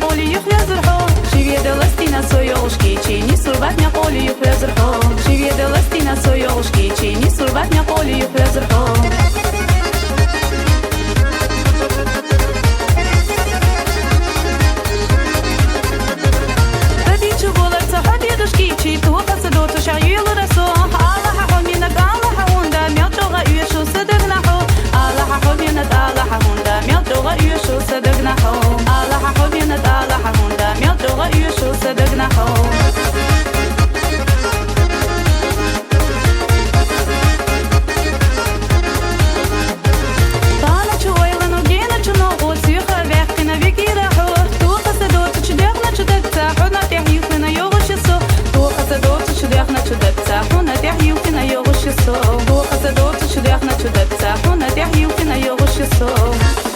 قولي يخلى زرحو شيفيا دلستينا سويوشكي تشيني سرباتنا قولي يخلى زرحو شيفيا دلستينا سويوشكي تشيني سرباتنا قولي يخلى زرحو Шкичи, то посадот шаюл расо, Аллах хомина Аллах хунда, мелчога юшу садагнахо, Аллах хомина Аллах хунда, мелчога юшу садагнахо, Аллах хомина Аллах хунда, мелчога юшу садагнахо. Бо хаса доцу чудех на чудеться, хона тях юки на його 600.